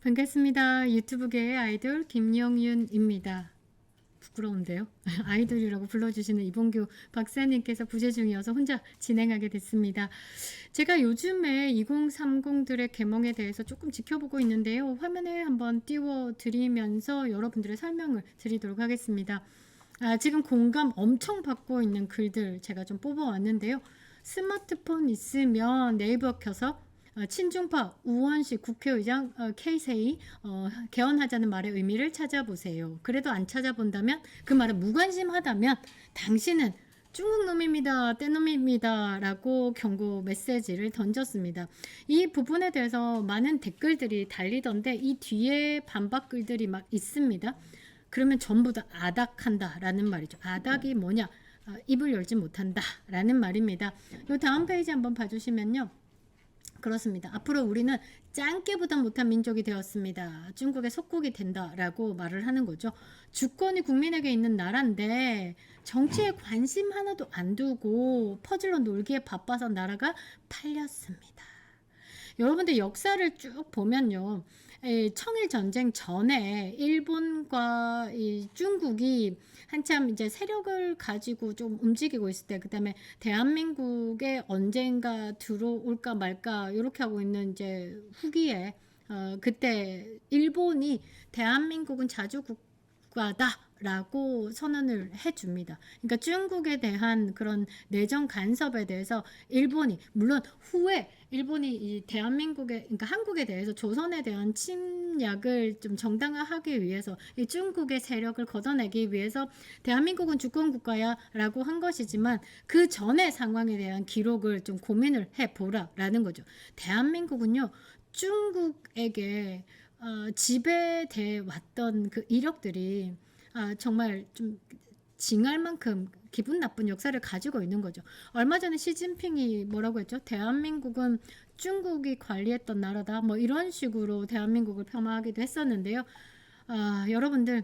반갑습니다. 유튜브계의 아이돌 김영윤입니다. 부끄러운데요. 아이돌이라고 불러주시는 이봉규 박사님께서 부재 중이어서 혼자 진행하게 됐습니다. 제가 요즘에 2030들의 개몽에 대해서 조금 지켜보고 있는데요. 화면에 한번 띄워드리면서 여러분들의 설명을 드리도록 하겠습니다. 지금 공감 엄청 받고 있는 글들 제가 좀 뽑아왔는데요. 스마트폰 있으면 네이버 켜서 친중파 우원식 국회의장 케이세이 개헌하자는 말의 의미를 찾아보세요. 그래도 안 찾아본다면 그 말은 무관심하다면 당신은 중국 놈입니다. 떼놈입니다. 라고 경고 메시지를 던졌습니다. 이 부분에 대해서 많은 댓글들이 달리던데 이 뒤에 반박 글들이 막 있습니다. 그러면 전부 다 아닥한다 라는 말이죠. 아닥이 뭐냐? 입을 열지 못한다 라는 말입니다. 이 다음 페이지 한번 봐주시면요. 그렇습니다. 앞으로 우리는 짱깨보다 못한 민족이 되었습니다. 중국의 속국이 된다라고 말을 하는 거죠. 주권이 국민에게 있는 나라인데 정치에 관심 하나도 안 두고 퍼즐로 놀기에 바빠서 나라가 팔렸습니다. 여러분들 역사를 쭉 보면요. 청일 전쟁 전에 일본과 중국이 한참 이제 세력을 가지고 좀 움직이고 있을 때, 그다음에 대한민국에 언젠가 들어올까 말까 이렇게 하고 있는 이제 후기에 그때 일본이 대한민국은 자주국가다라고 선언을 해줍니다. 그러니까 중국에 대한 그런 내정 간섭에 대해서 일본이 물론 후에 일본이 이 대한민국에 그러니까 한국에 대해서 조선에 대한 침략을 좀 정당화하기 위해서 이 중국의 세력을 걷어내기 위해서 대한민국은 주권 국가야라고 한 것이지만 그 전의 상황에 대한 기록을 좀 고민을 해보라라는 거죠. 대한민국은요 중국에게 지배돼 왔던 그 이력들이 정말 좀 징할 만큼 기분 나쁜 역사를 가지고 있는 거죠. 얼마 전에 시진핑이 뭐라고 했죠? 대한민국은 중국이 관리했던 나라다. 뭐 이런 식으로 대한민국을 폄하하기도 했었는데요. 여러분들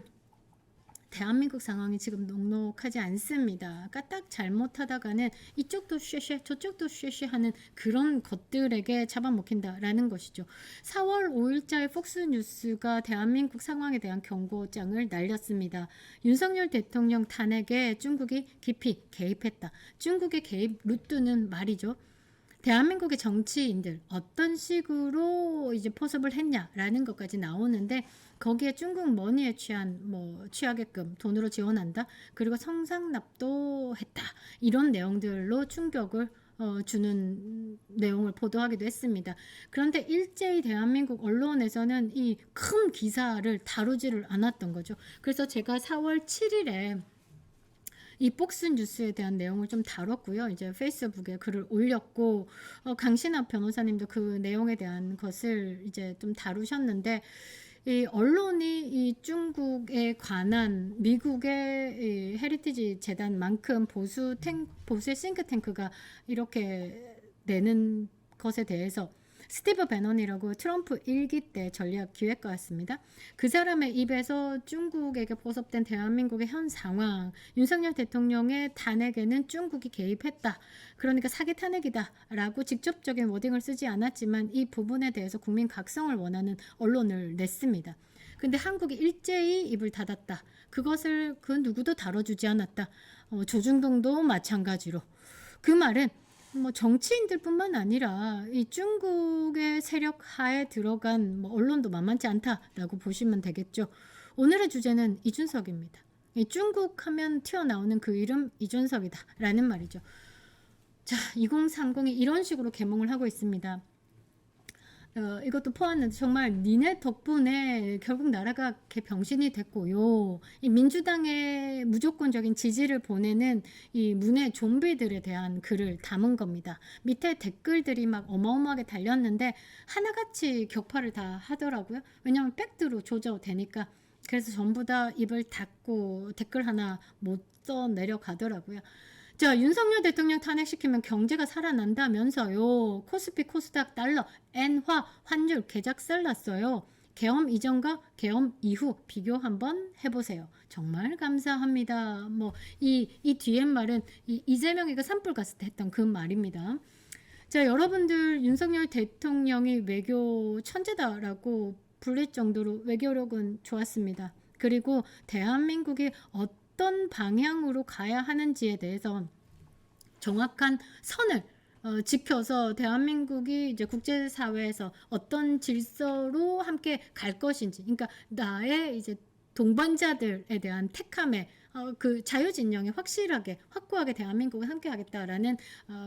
대한민국 상황이 지금 녹록하지 않습니다. 까딱 잘못하다가는 이쪽도 쉐쉐 저쪽도 쉐쉐 하는 그런 것들에게 잡아먹힌다라는 것이죠. 4월 5일자의 폭스뉴스가 대한민국 상황에 대한 경고장을 날렸습니다. 윤석열 대통령 탄핵에 중국이 깊이 개입했다. 중국의 개입 루트는 말이죠. 대한민국의 정치인들 어떤 식으로 이제 포섭을 했냐라는 것까지 나오는데 거기에 중국 머니에 취하게끔 돈으로 지원한다. 그리고 성상납도 했다. 이런 내용들로 충격을 주는 내용을 보도하기도 했습니다. 그런데 일제히 대한민국 언론에서는 이 큰 기사를 다루지를 않았던 거죠. 그래서 제가 4월 7일에 이 폭스 뉴스에 대한 내용을 좀 다뤘고요. 이제 페이스북에 글을 올렸고 강신학 변호사님도 그 내용에 대한 것을 이제 좀 다루셨는데 이 언론이 이 중국에 관한 미국의 이 헤리티지 재단만큼 보수의 싱크탱크가 이렇게 내는 것에 대해서 스티브 배넌이라고 트럼프 1기 때 전략 기획가였습니다. 그 사람의 입에서 중국에게 포섭된 대한민국의 현 상황, 윤석열 대통령의 탄핵에는 중국이 개입했다. 그러니까 사기 탄핵이다. 라고 직접적인 워딩을 쓰지 않았지만 이 부분에 대해서 국민 각성을 원하는 언론을 냈습니다. 근데 한국이 일제히 입을 닫았다. 그것을 그 누구도 다뤄주지 않았다. 조중동도 마찬가지로. 그 말은 뭐 정치인들뿐만 아니라 이 중국의 세력 하에 들어간 뭐 언론도 만만치 않다라고 보시면 되겠죠. 오늘의 주제는 이준석입니다. 이 중국 하면 튀어나오는 그 이름 이준석이다라는 말이죠. 자, 2030이 이런 식으로 개몽을 하고 있습니다. 이것도 포함해서 정말 니네 덕분에 결국 나라가 개병신이 됐고요. 이 민주당의 무조건적인 지지를 보내는 이 문의 좀비들에 대한 글을 담은 겁니다. 밑에 댓글들이 막 어마어마하게 달렸는데 하나같이 격파를 다 하더라고요. 왜냐하면 팩트로 조져되니까. 그래서 전부 다 입을 닫고 댓글 하나 못 써 내려가더라고요. 자, 윤석열 대통령 탄핵시키면 경제가 살아난다면서요. 코스피, 코스닥, 달러, 엔화, 환율 개작살 났어요. 계엄 이전과 계엄 이후 비교 한번 해보세요. 정말 감사합니다. 이 뒤에 말은 이재명이가 산불 갔을 때 했던 그 말입니다. 자, 여러분들 윤석열 대통령이 외교 천재다라고 불릴 정도로 외교력은 좋았습니다. 그리고 대한민국이 어떤 방향으로 가야 하는지에 대해서 정확한 선을 지켜서 대한민국이 이제 국제사회에서 어떤 질서로 함께 갈 것인지, 그러니까 나의 이제 동반자들에 대한 택함에 그 자유진영에 확실하게 확고하게 대한민국을 함께하겠다라는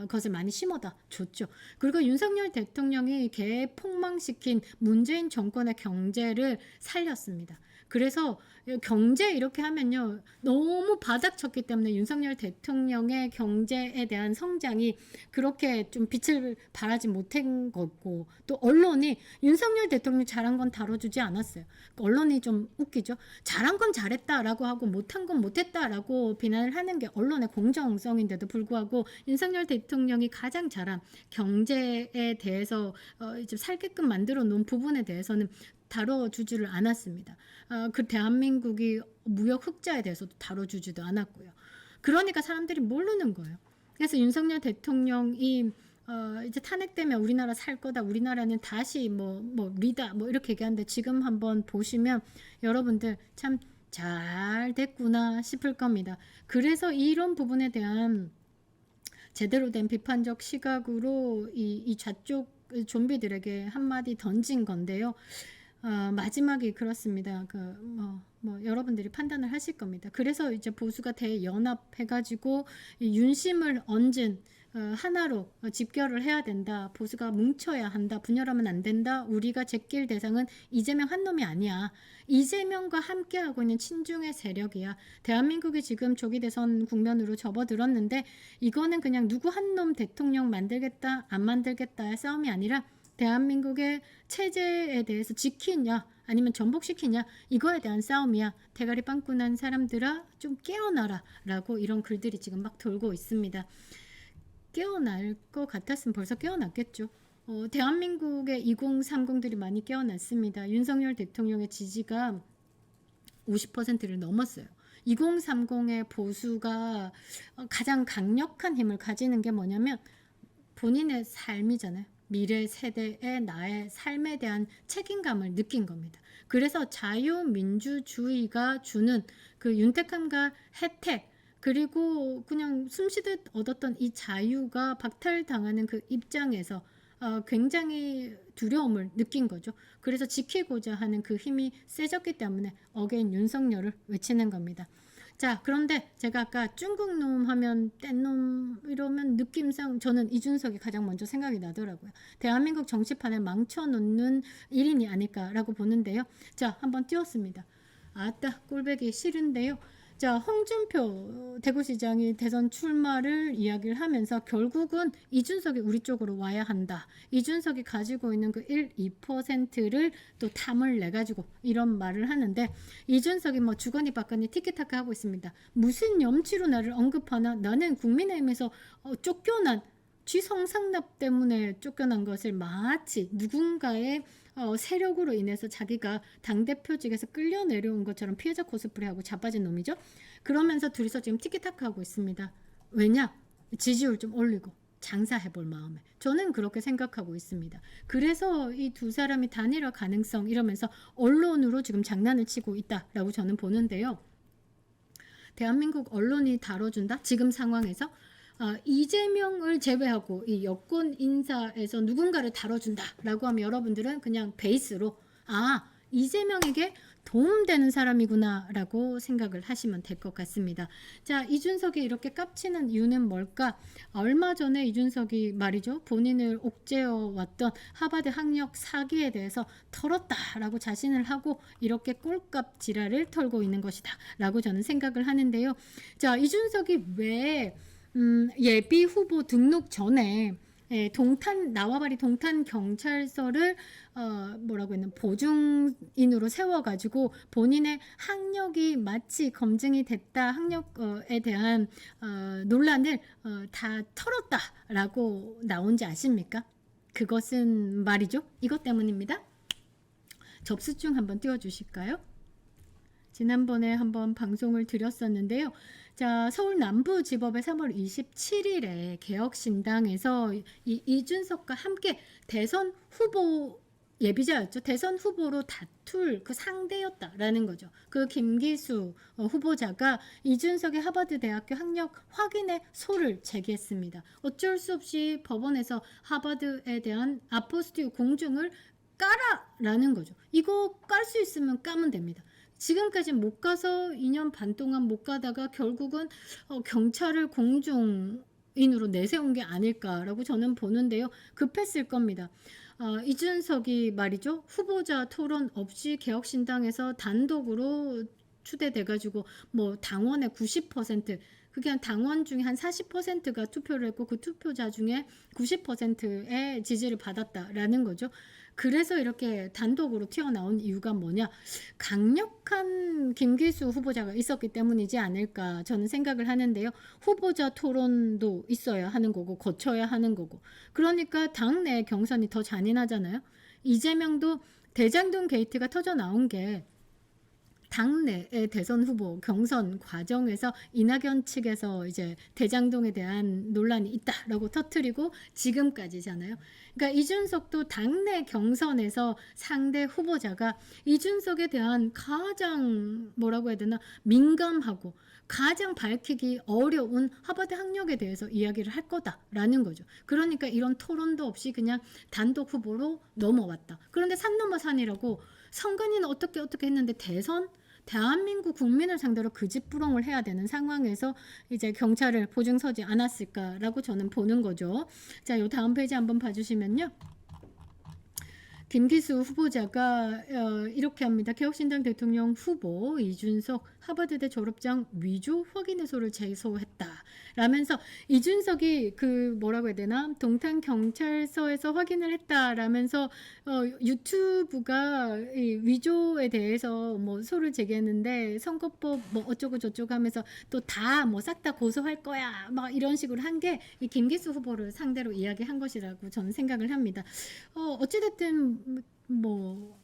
것을 많이 심어다 줬죠. 그리고 윤석열 대통령이 개폭망시킨 문재인 정권의 경제를 살렸습니다. 그래서 경제 이렇게 하면요 너무 바닥쳤기 때문에 윤석열 대통령의 경제에 대한 성장이 그렇게 좀 빛을 발하지 못한 거고, 또 언론이 윤석열 대통령 잘한 건 다뤄주지 않았어요. 언론이 좀 웃기죠. 잘한 건 잘했다라고 하고 못한 건 못했다라고 비난을 하는 게 언론의 공정성인데도 불구하고 윤석열 대통령이 가장 잘한 경제에 대해서 이제 살게끔 만들어 놓은 부분에 대해서는 다뤄주지를 않았습니다. 그 대한민국이 무역 흑자에 대해서도 다뤄주지도 않았고요. 그러니까 사람들이 모르는 거예요. 그래서 윤석열 대통령이 이제 탄핵되면 우리나라 살 거다, 우리나라는 다시 뭐 리다 뭐 이렇게 얘기하는데, 지금 한번 보시면 여러분들 참 잘 됐구나 싶을 겁니다. 그래서 이런 부분에 대한 제대로 된 비판적 시각으로 이 좌쪽 좀비들에게 한마디 던진 건데요. 마지막이 그렇습니다. 여러분들이 판단을 하실 겁니다. 그래서 이제 보수가 대연합해가지고 윤심을 얹은 하나로 집결을 해야 된다. 보수가 뭉쳐야 한다. 분열하면 안 된다. 우리가 제낄 대상은 이재명 한 놈이 아니야. 이재명과 함께하고 있는 친중의 세력이야. 대한민국이 지금 조기 대선 국면으로 접어들었는데 이거는 그냥 누구 한 놈 대통령 만들겠다 안 만들겠다의 싸움이 아니라 대한민국의 체제에 대해서 지키냐 아니면 전복시키냐, 이거에 대한 싸움이야. 대가리 빵꾸 난 사람들아 좀 깨어나라 라고 이런 글들이 지금 막 돌고 있습니다. 깨어날 것 같았으면 벌써 깨어났겠죠. 대한민국의 2030들이 많이 깨어났습니다. 윤석열 대통령의 지지가 50%를 넘었어요. 2030의 보수가 가장 강력한 힘을 가지는 게 뭐냐면 본인의 삶이잖아요. 미래 세대의 나의 삶에 대한 책임감을 느낀 겁니다. 그래서 자유민주주의가 주는 그 윤택함과 혜택, 그리고 그냥 숨쉬듯 얻었던 이 자유가 박탈당하는 그 입장에서 굉장히 두려움을 느낀 거죠. 그래서 지키고자 하는 그 힘이 세졌기 때문에 어게인 윤석열을 외치는 겁니다. 자, 그런데 제가 아까 중국놈 하면 뗀놈 이러면 느낌상 저는 이준석이 가장 먼저 생각이 나더라고요. 대한민국 정치판을 망쳐놓는 일인이 아닐까라고 보는데요. 자, 한번 띄웠습니다. 아따, 꼴배기 싫은데요. 자, 홍준표 대구시장이 대선 출마를 이야기를 하면서 결국은 이준석이 우리 쪽으로 와야 한다. 이준석이 가지고 있는 그 1, 2%를 또 탐을 내가지고 이런 말을 하는데, 이준석이 뭐 주거니 받거니 티키타카 하고 있습니다. 무슨 염치로 나를 언급하나? 나는 국민의힘에서 쫓겨난 쥐성상납 때문에 쫓겨난 것을 마치 누군가의 세력으로 인해서 자기가 당대표직에서 끌려 내려온 것처럼 피해자 코스프레하고 자빠진 놈이죠. 그러면서 둘이서 지금 티키타카 하고 있습니다. 왜냐? 지지율 좀 올리고 장사해볼 마음에. 저는 그렇게 생각하고 있습니다. 그래서 이 두 사람이 단일화 가능성 이러면서 언론으로 지금 장난을 치고 있다라고 저는 보는데요. 대한민국 언론이 다뤄준다? 지금 상황에서 이재명을 제외하고 이 여권 인사에서 누군가를 다뤄준다라고 하면 여러분들은 그냥 베이스로 이재명에게 도움되는 사람이구나 라고 생각을 하시면 될 것 같습니다. 자, 이준석이 이렇게 깝치는 이유는 뭘까? 얼마 전에 이준석이 말이죠, 본인을 옥죄어 왔던 하버드 학력 사기에 대해서 털었다라고 자신을 하고 이렇게 꼴값 지랄을 털고 있는 것이다 라고 저는 생각을 하는데요. 자, 이준석이 왜 예비 후보 등록 전에 나와바리 동탄 경찰서를 뭐라고 했나 보증인으로 세워가지고 본인의 학력이 마치 검증이 됐다, 학력에 대한 논란을 다 털었다라고 나온지 아십니까? 그것은 말이죠, 이것 때문입니다. 접수증 한번 띄워주실까요? 지난번에 한번 방송을 드렸었는데요. 자, 서울 남부지법의 3월 27일에 개혁신당에서 이준석과 함께 대선 후보 예비자였죠. 대선 후보로 다툴 그 상대였다라는 거죠. 그 김기수 후보자가 이준석의 하버드 대학교 학력 확인의 소를 제기했습니다. 어쩔 수 없이 법원에서 하버드에 대한 아포스티오 공증을 까라라는 거죠. 이거 깔 수 있으면 까면 됩니다. 지금까지 못 가서 2년 반 동안 못 가다가 결국은 경찰을 공중인으로 내세운 게 아닐까라고 저는 보는데요. 급했을 겁니다. 이준석이 말이죠. 후보자 토론 없이 개혁신당에서 단독으로 추대돼가지고 뭐 당원의 90% 그게 한 당원 중에 한 40%가 투표를 했고 그 투표자 중에 90%의 지지를 받았다라는 거죠. 그래서 이렇게 단독으로 튀어나온 이유가 뭐냐? 강력한 김기수 후보자가 있었기 때문이지 않을까 저는 생각을 하는데요. 후보자 토론도 있어야 하는 거고 거쳐야 하는 거고 그러니까 당내 경선이 더 잔인하잖아요. 이재명도 대장동 게이트가 터져 나온 게 당내의 대선 후보 경선 과정에서 이낙연 측에서 이제 대장동에 대한 논란이 있다라고 터뜨리고 지금까지잖아요. 그러니까 이준석도 당내 경선에서 상대 후보자가 이준석에 대한 가장 뭐라고 해야 되나 민감하고 가장 밝히기 어려운 하버드 학력에 대해서 이야기를 할 거다라는 거죠. 그러니까 이런 토론도 없이 그냥 단독 후보로 넘어왔다. 그런데 산 넘어 산이라고 선관위는 어떻게 했는데 대한민국 국민을 상대로 그짓부렁을 해야 되는 상황에서 이제 경찰을 보증서지 않았을까라고 저는 보는 거죠. 자, 요 다음 페이지 한번 봐주시면요. 김기수 후보자가 이렇게 합니다. 개혁신당 대통령 후보 이준석 하버드대 졸업장 위조 확인해소를 제소했다. 라면서 이준석이 그 뭐라고 해야 되나 동탄 경찰서에서 확인을 했다라면서 유튜브가 이 위조에 대해서 뭐 소를 제기했는데 선거법 뭐 어쩌고 저쩌고 하면서 또 다 뭐 싹 다 고소할 거야 막 이런 식으로 한 게 이 김기수 후보를 상대로 이야기한 것이라고 저는 생각을 합니다. 어찌됐든 뭐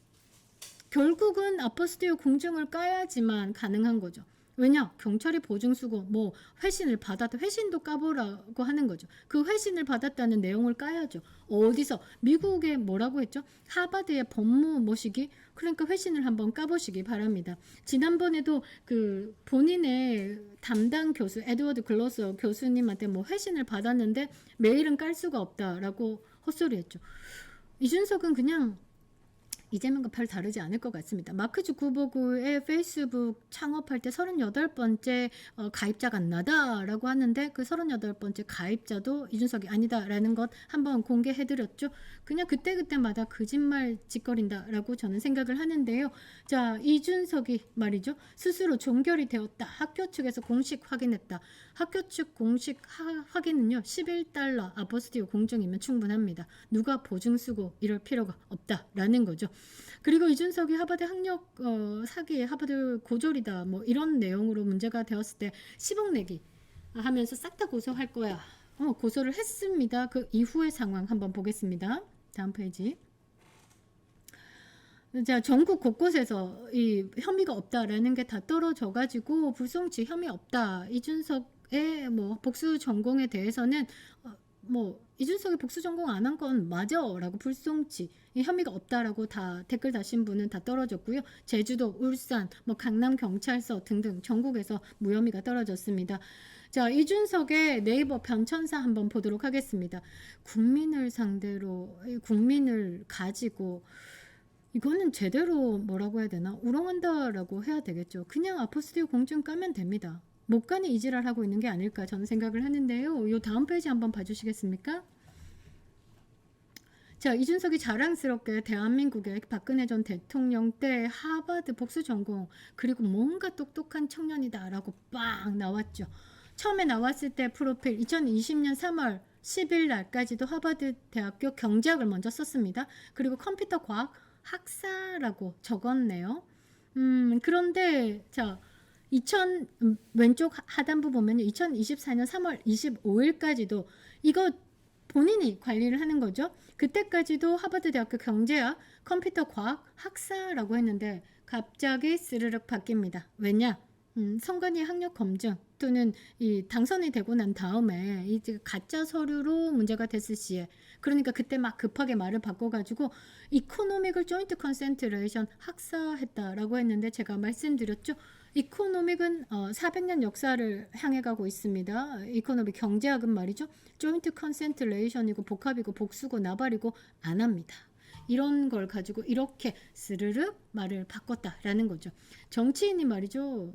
결국은 아포스티오 공증을 까야지만 가능한 거죠. 왜냐? 경찰이 보증수고 뭐 회신을 받았다. 회신도 까보라고 하는 거죠. 그 회신을 받았다는 내용을 까야죠. 어디서? 미국에 뭐라고 했죠? 하버드의 법무 모시기? 그러니까 회신을 한번 까보시기 바랍니다. 지난번에도 그 본인의 담당 교수 에드워드 글로서 교수님한테 뭐 회신을 받았는데 메일은 깔 수가 없다라고 헛소리했죠. 이준석은 그냥 이재명과 별 다르지 않을 것 같습니다. 마크 주커버그의 페이스북 창업할 때 38번째 가입자가 나다라고 하는데 그 38번째 가입자도 이준석이 아니다라는 것 한번 공개해드렸죠. 그냥 그때그때마다 거짓말 짓거린다라고 저는 생각을 하는데요. 자, 이준석이 말이죠. 스스로 종결이 되었다. 학교 측에서 공식 확인했다. 학교 측 공식 확인은요. $11 아포스티오 공증이면 충분합니다. 누가 보증 쓰고 이럴 필요가 없다라는 거죠. 그리고 이준석이 하버드 학력 사기 하버드 고졸이다 뭐 이런 내용으로 문제가 되었을 때 10억 내기 하면서 싹 다 고소할 거야. 고소를 했습니다. 그 이후의 상황 한번 보겠습니다. 다음 페이지. 자, 전국 곳곳에서 이 혐의가 없다라는 게 다 떨어져 가지고 불송치 혐의 없다. 이준석의 뭐 복수 전공에 대해서는 뭐 이준석이 복수 전공 안 한 건 맞아라고 불송치 혐의가 없다라고 다 댓글 다신 분은 다 떨어졌고요. 제주도, 울산, 뭐 강남 경찰서 등등 전국에서 무혐의가 떨어졌습니다. 자, 이준석의 네이버 변천사 한번 보도록 하겠습니다. 국민을 상대로 국민을 가지고 이거는 제대로 뭐라고 해야 되나 우롱한다라고 해야 되겠죠. 그냥 아포스티오 공증 까면 됩니다. 못 가니 이지랄 하고 있는 게 아닐까 저는 생각을 하는데요. 요 다음 페이지 한번 봐주시겠습니까? 자, 이준석이 자랑스럽게 대한민국의 박근혜 전 대통령 때 하버드 복수 전공 그리고 뭔가 똑똑한 청년이다라고 빵 나왔죠. 처음에 나왔을 때 프로필 2020년 3월 10일 날까지도 하버드 대학교 경제학을 먼저 썼습니다. 그리고 컴퓨터 과학 학사라고 적었네요. 그런데 자 왼쪽 하단부 보면 2024년 3월 25일까지도 이거 본인이 관리를 하는 거죠. 그때까지도 하버드 대학교 경제학 컴퓨터 과학 학사라고 했는데 갑자기 스르륵 바뀝니다. 왜냐? 선관위 학력 검증 이것도는 이 당선이 되고 난 다음에 이제 가짜 서류로 문제가 됐을 시에 그러니까 그때 막 급하게 말을 바꿔가지고 이코노믹을 조인트 컨센트레이션 학사했다라고 했는데 제가 말씀드렸죠. 이코노믹은 400년 역사를 향해 가고 있습니다. 이코노믹 경제학은 말이죠. 조인트 컨센트레이션이고 복합이고 복수고 나발이고 안 합니다. 이런 걸 가지고 이렇게 스르륵 말을 바꿨다라는 거죠. 정치인이 말이죠.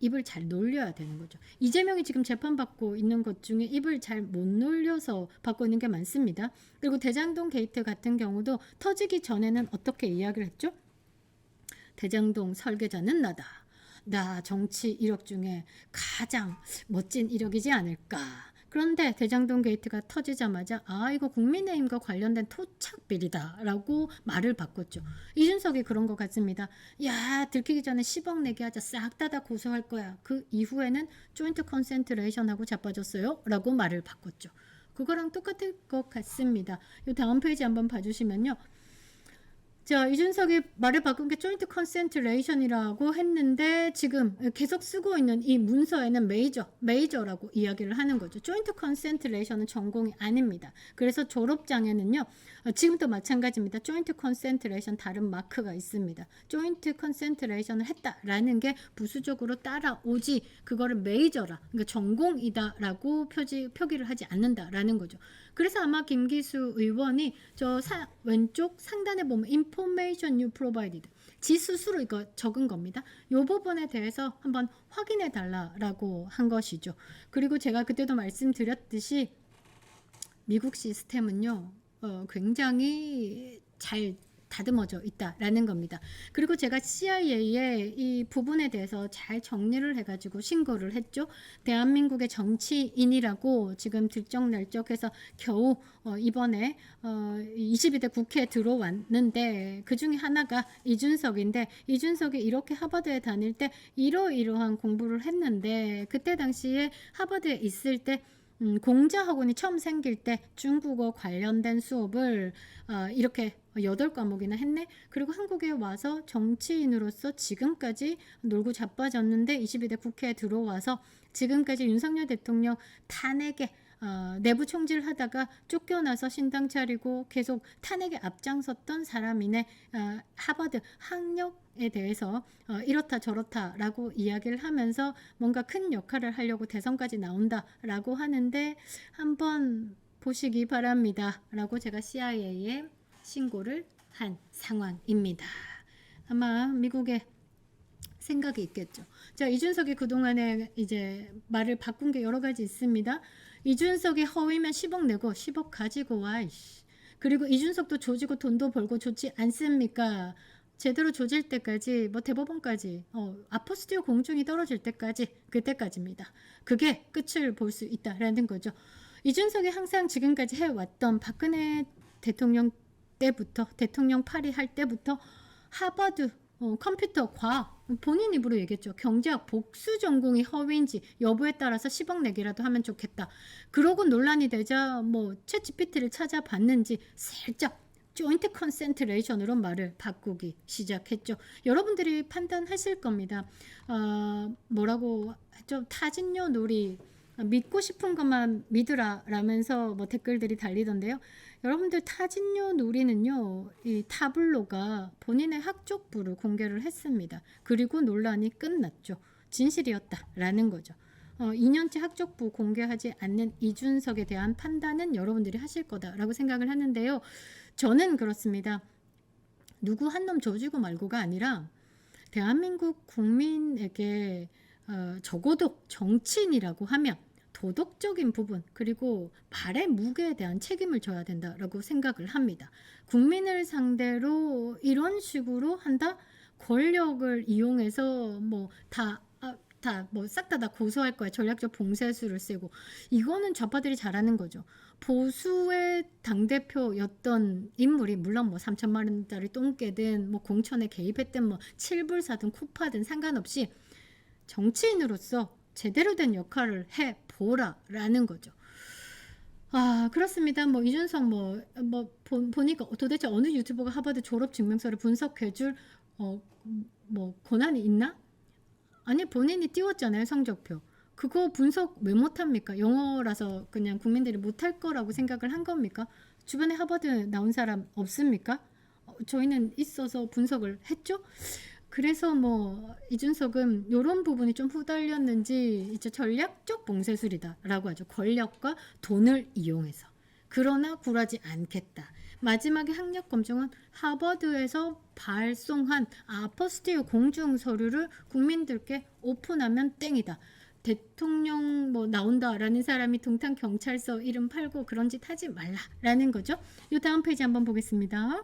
입을 잘 놀려야 되는 거죠. 이재명이 지금 재판받고 있는 것 중에 입을 잘 못 놀려서 받고 있는 게 많습니다. 그리고 대장동 게이트 같은 경우도 터지기 전에는 어떻게 이야기를 했죠? 대장동 설계자는 나다. 나 정치 이력 중에 가장 멋진 이력이지 않을까. 그런데 대장동 게이트가 터지자마자 이거 국민의힘과 관련된 토착 비리다라고 말을 바꿨죠. 이준석이 그런 것 같습니다. 야 들키기 전에 10억 내게 하자. 싹 다 고소할 거야. 그 이후에는 조인트 컨센트레이션하고 자빠졌어요 라고 말을 바꿨죠. 그거랑 똑같을 것 같습니다. 이 다음 페이지 한번 봐주시면요. 자, 이준석이 말을 바꾼 게 조인트 컨센트레이션이라고 했는데 지금 계속 쓰고 있는 이 문서에는 메이저라고 이야기를 하는 거죠. 조인트 컨센트레이션은 전공이 아닙니다. 그래서 졸업장에는요. 지금도 마찬가지입니다. 조인트 컨센트레이션 다른 마크가 있습니다. 조인트 컨센트레이션을 했다라는 게 부수적으로 따라오지 그거를 메이저라, 그러니까 전공이다라고 표기를 하지 않는다라는 거죠. 그래서 아마 김기수 의원이 왼쪽 상단에 보면 information you provided 지수수로 이거 적은 겁니다. 이 부분에 대해서 한번 확인해 달라라고 한 것이죠. 그리고 제가 그때도 말씀드렸듯이 미국 시스템은요 굉장히 잘 다듬어져 있다라는 겁니다. 그리고 제가 CIA에 이 부분에 대해서 잘 정리를 해가지고 신고를 했죠. 대한민국의 정치인이라고 지금 들쩍날쩍해서 겨우 이번에 22대 국회에 들어왔는데 그 중에 하나가 이준석인데 이준석이 이렇게 하버드에 다닐 때 이러이러한 공부를 했는데 그때 당시에 하버드에 있을 때 공자학원이 처음 생길 때 중국어 관련된 수업을 이렇게 8과목이나 했네. 그리고 한국에 와서 정치인으로서 지금까지 놀고 자빠졌는데 22대 국회에 들어와서 지금까지 윤석열 대통령 탄핵에 내부 총질하다가 쫓겨나서 신당 차리고 계속 탄핵에 앞장섰던 사람이네. 하버드 학력에 대해서 이렇다 저렇다라고 이야기를 하면서 뭔가 큰 역할을 하려고 대선까지 나온다라고 하는데 한번 보시기 바랍니다. 라고 제가 CIA에 신고를 한 상황입니다. 아마 미국에 생각이 있겠죠. 자, 이준석이 그동안에 이제 말을 바꾼 게 여러 가지 있습니다. 이준석이 허위면 10억 내고 10억 가지고 와. 그리고 이준석도 조지고 돈도 벌고 좋지 않습니까? 제대로 조질 때까지 뭐 대법원까지 아포스티오 공중이 떨어질 때까지 그때까지입니다. 그게 끝을 볼 수 있다라는 거죠. 이준석이 항상 지금까지 해왔던 박근혜 대통령 때부터 대통령 파리할 때부터 하버드 컴퓨터 과학 본인 입으로 얘기했죠. 경제학 복수 전공이 허위인지 여부에 따라서 10억 내기라도 하면 좋겠다. 그러고 논란이 되자 뭐 챗GPT를 찾아봤는지 살짝 조인트 컨센트레이션으로 말을 바꾸기 시작했죠. 여러분들이 판단하실 겁니다. 뭐라고 했죠? 타진요 놀이 믿고 싶은 것만 믿으라 라면서 뭐 댓글들이 달리던데요. 여러분들 타진요 놀이는요. 이 타블로가 본인의 학족부를 공개를 했습니다. 그리고 논란이 끝났죠. 진실이었다라는 거죠. 2년째 학족부 공개하지 않는 이준석에 대한 판단은 여러분들이 하실 거다라고 생각을 하는데요. 저는 그렇습니다. 누구 한 놈 조지고 말고가 아니라 대한민국 국민에게 적어도 정치인이라고 하면 도덕적인 부분 그리고 말의 무게에 대한 책임을 져야 된다라고 생각을 합니다. 국민을 상대로 이런 식으로 한다? 권력을 이용해서 뭐 싹 다 고소할 거야. 전략적 봉쇄수를 쓰고. 이거는 좌파들이 잘하는 거죠. 보수의 당대표였던 인물이 물론 뭐 3천만 원짜리 똥개든 뭐 공천에 개입했든 뭐 칠불사든 쿠파든 상관없이 정치인으로서 제대로 된 역할을 해보라라는 거죠. 그렇습니다. 뭐 이준석 보니까 도대체 어느 유튜버가 하버드 졸업 증명서를 분석해줄 뭐 권한이 있나? 아니 본인이 띄웠잖아요. 성적표. 그거 분석 왜 못합니까? 영어라서 그냥 국민들이 못할 거라고 생각을 한 겁니까? 주변에 하버드 나온 사람 없습니까? 저희는 있어서 분석을 했죠. 그래서 뭐 이준석은 이런 부분이 좀 후달렸는지 이제 전략적 봉쇄술이다라고 하죠. 권력과 돈을 이용해서. 그러나 굴하지 않겠다. 마지막에 학력 검증은 하버드에서 발송한 아포스티유 공중 서류를 국민들께 오픈하면 땡이다. 대통령 뭐 나온다라는 사람이 동탄 경찰서 이름 팔고 그런 짓 하지 말라라는 거죠. 이 다음 페이지 한번 보겠습니다.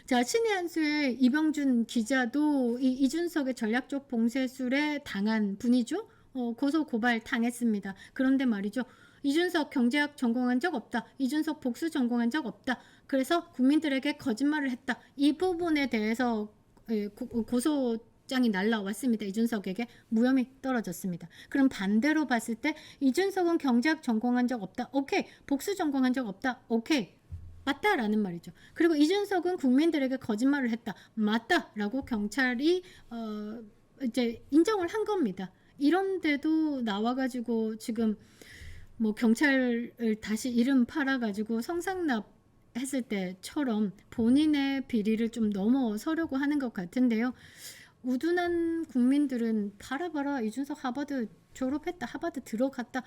자, 신의 한 수의 이병준 기자도 이 이준석의 전략적 봉쇄술에 당한 분이죠. 고소 고발 당했습니다. 그런데 말이죠. 이준석 경제학 전공한 적 없다. 이준석 복수 전공한 적 없다. 그래서 국민들에게 거짓말을 했다. 이 부분에 대해서 고소장이 날라왔습니다. 이준석에게 무혐의 떨어졌습니다. 그럼 반대로 봤을 때 이준석은 경제학 전공한 적 없다. 오케이. 복수 전공한 적 없다. 오케이. 맞다라는 말이죠. 그리고 이준석은 국민들에게 거짓말을 했다. 맞다라고 경찰이 이제 인정을 한 겁니다. 이런데도 나와가지고 지금 뭐 경찰을 다시 이름 팔아가지고 성상납 했을 때처럼 본인의 비리를 좀 넘어서려고 하는 것 같은데요. 우둔한 국민들은 봐라 이준석 하버드 졸업했다, 하버드 들어갔다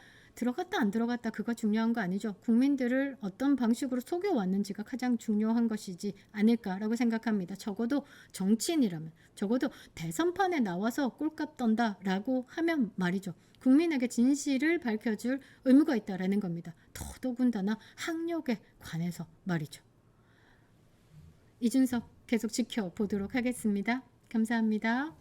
안 들어갔다, 그거 중요한 거 아니죠. 국민들을 어떤 방식으로 속여왔는지가 가장 중요한 것이지 않을까라고 생각합니다. 적어도 정치인이라면, 적어도 대선판에 나와서 꼴값 떤다라고 하면 말이죠. 국민에게 진실을 밝혀줄 의무가 있다라는 겁니다. 더더군다나 학력에 관해서 말이죠. 이준석 계속 지켜보도록 하겠습니다. 감사합니다.